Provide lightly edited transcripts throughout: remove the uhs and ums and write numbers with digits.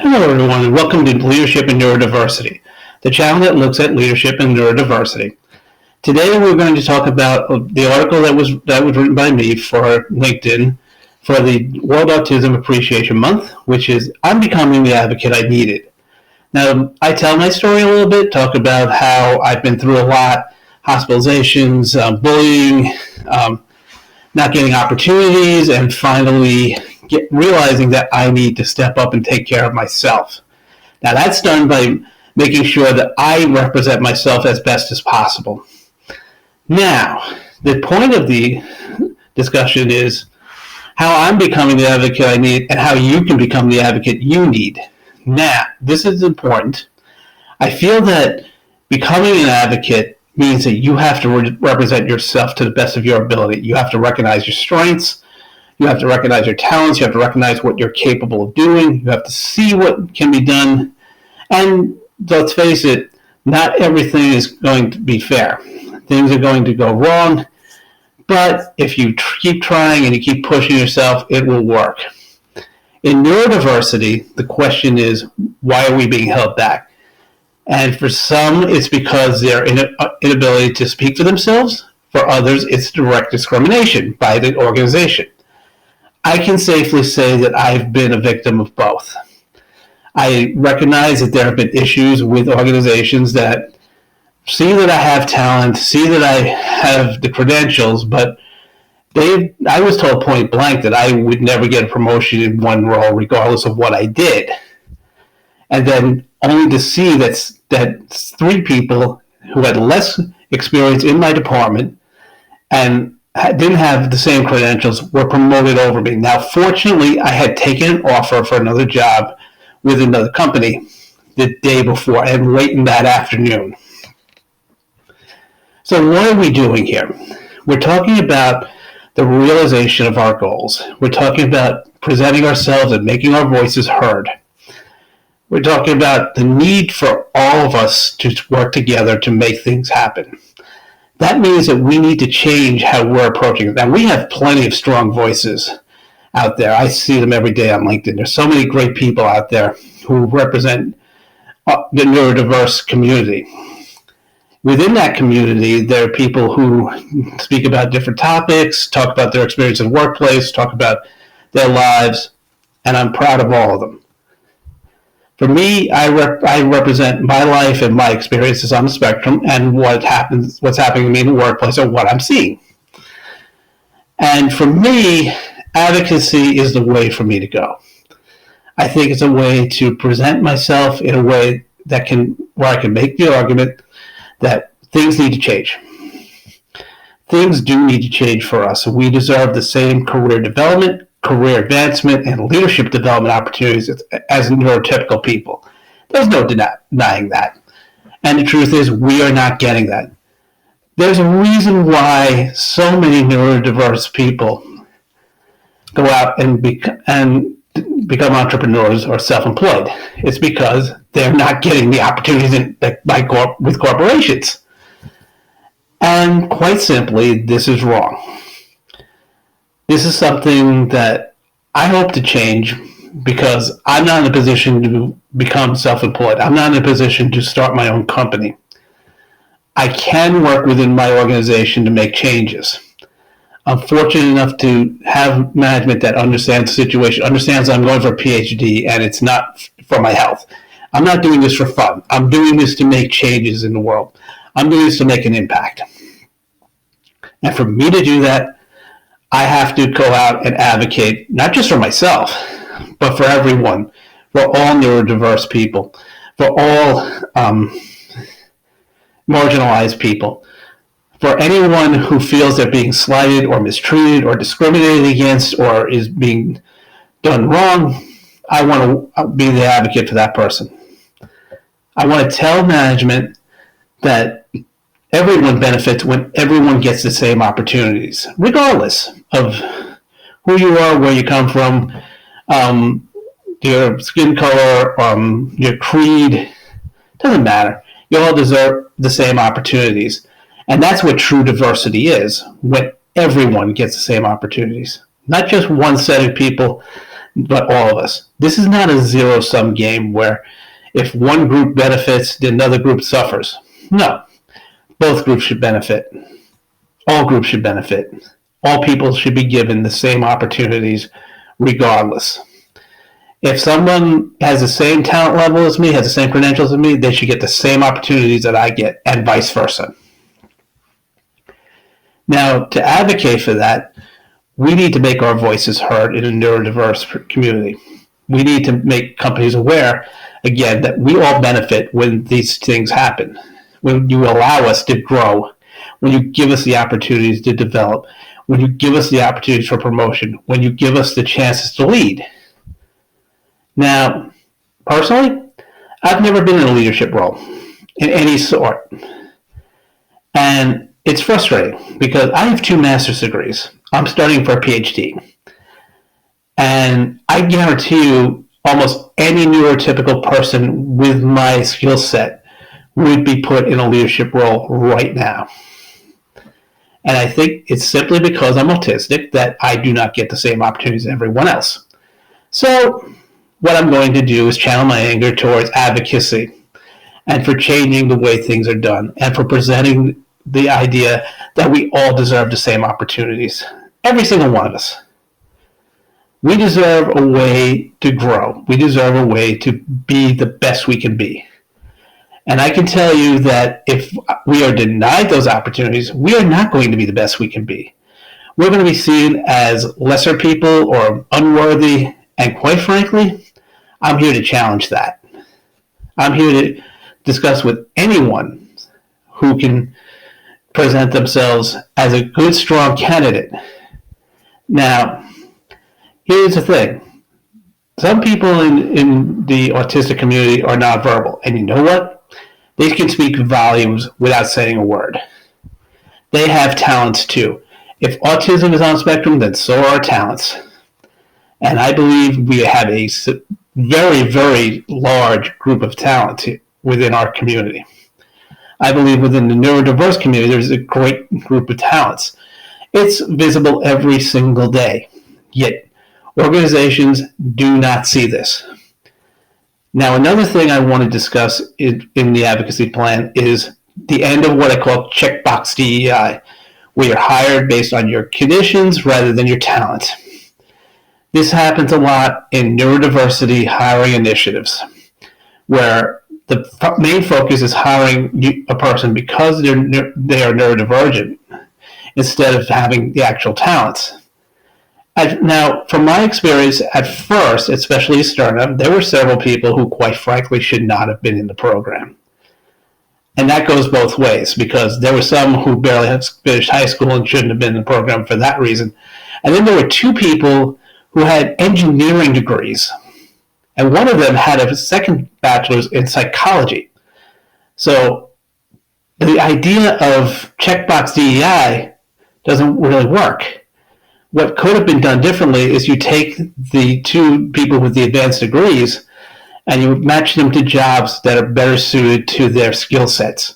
Hello, everyone, and welcome to Leadership and Neurodiversity, the channel that looks at leadership and neurodiversity. Today, we're going to talk about the article that was written by me for LinkedIn for the World Autism Appreciation Month, which is "I'm Becoming the Advocate I Needed." Now, I tell my story a little bit, talk about how I've been through a lot: hospitalizations, bullying, not getting opportunities, and finally realizing that I need to step up and take care of myself. Now, that's done by making sure that I represent myself as best as possible. Now, the point of the discussion is how I'm becoming the advocate I need and how you can become the advocate you need. Now, this is important. I feel that becoming an advocate means that you have to represent yourself to the best of your ability. You have to recognize your strengths. You have to recognize your talents. You have to recognize what you're capable of doing. You have to see what can be done. And let's face it, not everything is going to be fair. Things are going to go wrong. But if you keep trying and you keep pushing yourself, it will work. In neurodiversity, the question is, why are we being held back? And for some, it's because their inability to speak for themselves. For others, it's direct discrimination by the organization. I can safely say that I've been a victim of both. I recognize that there have been issues with organizations that see that I have talent, see that I have the credentials, but I was told point blank that I would never get a promotion in one role regardless of what I did. And then only to see that three people who had less experience in my department and didn't have the same credentials were promoted over me. Now, fortunately, I had taken an offer for another job with another company the day before and late in that afternoon. So what are we doing here? We're talking about the realization of our goals. We're talking about presenting ourselves and making our voices heard. We're talking about the need for all of us to work together to make things happen. That means that we need to change how we're approaching it. Now, we have plenty of strong voices out there. I see them every day on LinkedIn. There's so many great people out there who represent the neurodiverse community. Within that community, there are people who speak about different topics, talk about their experience in the workplace, talk about their lives, and I'm proud of all of them. For me, I represent my life and my experiences on the spectrum and what's happening to me in the workplace or what I'm seeing. And for me, advocacy is the way for me to go. I think it's a way to present myself in a way where I can make the argument that things need to change. Things do need to change for us. We deserve the same career development, career advancement, and leadership development opportunities as neurotypical people. There's no denying that. And the truth is, we are not getting that. There's a reason why so many neurodiverse people go out and become entrepreneurs or self-employed. It's because they're not getting the opportunities with corporations. And quite simply, this is wrong. This is something that I hope to change because I'm not in a position to become self-employed. I'm not in a position to start my own company. I can work within my organization to make changes. I'm fortunate enough to have management that understands the situation, understands I'm going for a PhD and it's not for my health. I'm not doing this for fun. I'm doing this to make changes in the world. I'm doing this to make an impact. And for me to do that, I have to go out and advocate, not just for myself, but for everyone, for all neurodiverse people, for all marginalized people, for anyone who feels they're being slighted or mistreated or discriminated against or is being done wrong. I want to be the advocate for that person. I want to tell management that everyone benefits when everyone gets the same opportunities, regardless of who you are, where you come from, your skin color, your creed. Doesn't matter. You all deserve the same opportunities. And that's what true diversity is, when everyone gets the same opportunities. Not just one set of people, but all of us. This is not a zero-sum game where if one group benefits, the another group suffers. No, both groups should benefit. All groups should benefit. All people should be given the same opportunities regardless. If someone has the same talent level as me, has the same credentials as me, they should get the same opportunities that I get, and vice versa. Now, to advocate for that, we need to make our voices heard in a neurodiverse community. We need to make companies aware, again, that we all benefit when these things happen. When you allow us to grow, when you give us the opportunities to develop, when you give us the opportunities for promotion, when you give us the chances to lead. Now, personally, I've never been in a leadership role in any sort. And it's frustrating because I have 2 master's degrees. I'm studying for a PhD. And I guarantee you almost any neurotypical person with my skill set would be put in a leadership role right now. And I think it's simply because I'm autistic that I do not get the same opportunities as everyone else. So what I'm going to do is channel my anger towards advocacy and for changing the way things are done and for presenting the idea that we all deserve the same opportunities. Every single one of us. We deserve a way to grow. We deserve a way to be the best we can be. And I can tell you that if we are denied those opportunities, we are not going to be the best we can be. We're going to be seen as lesser people or unworthy. And quite frankly, I'm here to challenge that. I'm here to discuss with anyone who can present themselves as a good, strong candidate. Now, here's the thing. Some people in the autistic community are nonverbal. And you know what? They can speak volumes without saying a word. They have talents too. If autism is on the spectrum, then so are our talents. And I believe we have a very, very large group of talent within our community. I believe within the neurodiverse community, there's a great group of talents. It's visible every single day. Yet, organizations do not see this. Now, another thing I want to discuss in the advocacy plan is the end of what I call checkbox DEI, where you're hired based on your conditions rather than your talent. This happens a lot in neurodiversity hiring initiatives, where the main focus is hiring a person because they are neurodivergent instead of having the actual talents. Now, from my experience, at first, especially startup, there were several people who, quite frankly, should not have been in the program. And that goes both ways, because there were some who barely had finished high school and shouldn't have been in the program for that reason. And then there were 2 people who had engineering degrees. And one of them had a second bachelor's in psychology. So the idea of checkbox DEI doesn't really work. What could have been done differently is you take the 2 people with the advanced degrees and you match them to jobs that are better suited to their skill sets.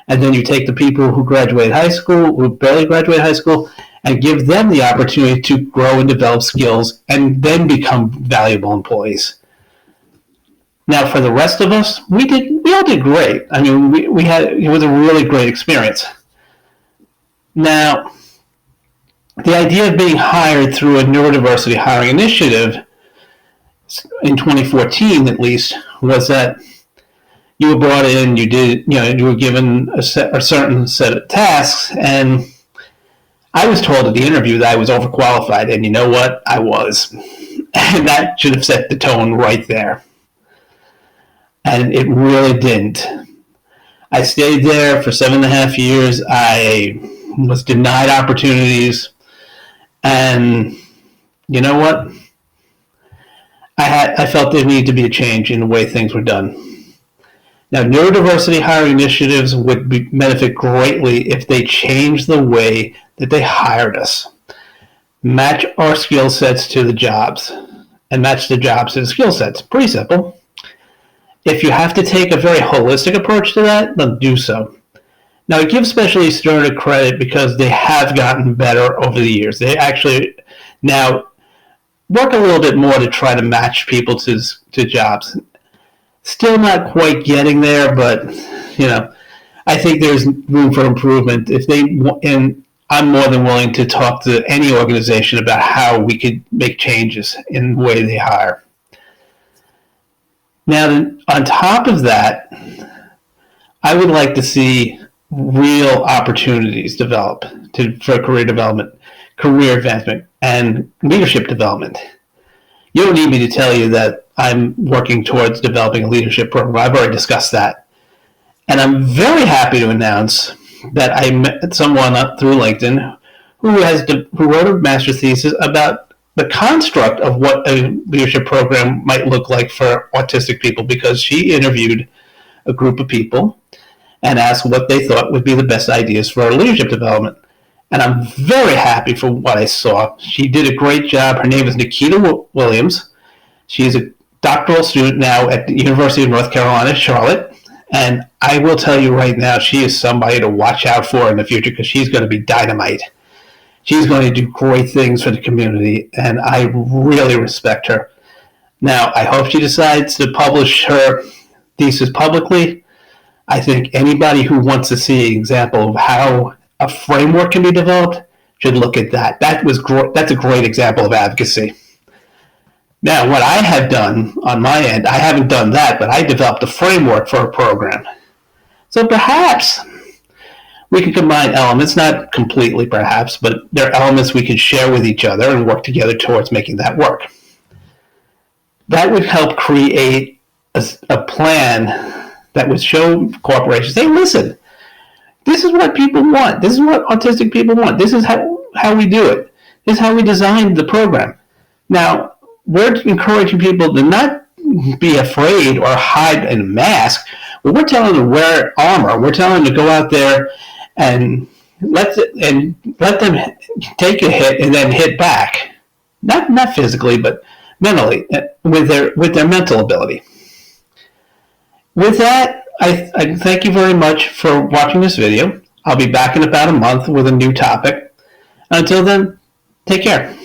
And then you take the people who graduate high school, who barely graduate high school, and give them the opportunity to grow and develop skills and then become valuable employees. Now, for the rest of us, we all did great. I mean, it was a really great experience. Now, the idea of being hired through a neurodiversity hiring initiative in 2014, at least, was that you were brought in, you were given a certain set of tasks, and I was told at the interview that I was overqualified, and you know what? I was. And that should have set the tone right there. And it really didn't. I stayed there for 7.5 years. I was denied opportunities. And you know what? I felt there needed to be a change in the way things were done. Now, neurodiversity hiring initiatives would benefit greatly if they changed the way that they hired us. Match our skill sets to the jobs, and match the jobs to the skill sets. Pretty simple. If you have to take a very holistic approach to that, then do so. Now, I give Specialty Sterner credit because they have gotten better over the years. They actually now work a little bit more to try to match people to jobs. Still not quite getting there, but I think there's room for improvement. And I'm more than willing to talk to any organization about how we could make changes in the way they hire. Now, on top of that, I would like to see real opportunities develop for career development, career advancement, and leadership development. You don't need me to tell you that I'm working towards developing a leadership program. I've already discussed that. And I'm very happy to announce that I met someone up through LinkedIn who wrote a master's thesis about the construct of what a leadership program might look like for autistic people, because she interviewed a group of people and asked what they thought would be the best ideas for leadership development. And I'm very happy for what I saw. She did a great job. Her name is Nikita Williams. She's a doctoral student now at the University of North Carolina, Charlotte. And I will tell you right now, she is somebody to watch out for in the future, because she's going to be dynamite. She's going to do great things for the community, and I really respect her. Now, I hope she decides to publish her thesis publicly. I think anybody who wants to see an example of how a framework can be developed should look at that. That's a great example of advocacy. Now, what I have done on my end, I haven't done that, but I developed a framework for a program. So perhaps we can combine elements, not completely perhaps, but there are elements we can share with each other and work together towards making that work. That would help create a plan that would show corporations, hey, listen, this is what people want. This is what autistic people want. This is how we do it. This is how we designed the program. Now, we're encouraging people to not be afraid or hide in a mask. We're telling them to wear armor. We're telling them to go out there and let them take a hit and then hit back. Not physically, but mentally, with their mental ability. With that, I thank you very much for watching this video. I'll be back in about a month with a new topic. Until then, take care.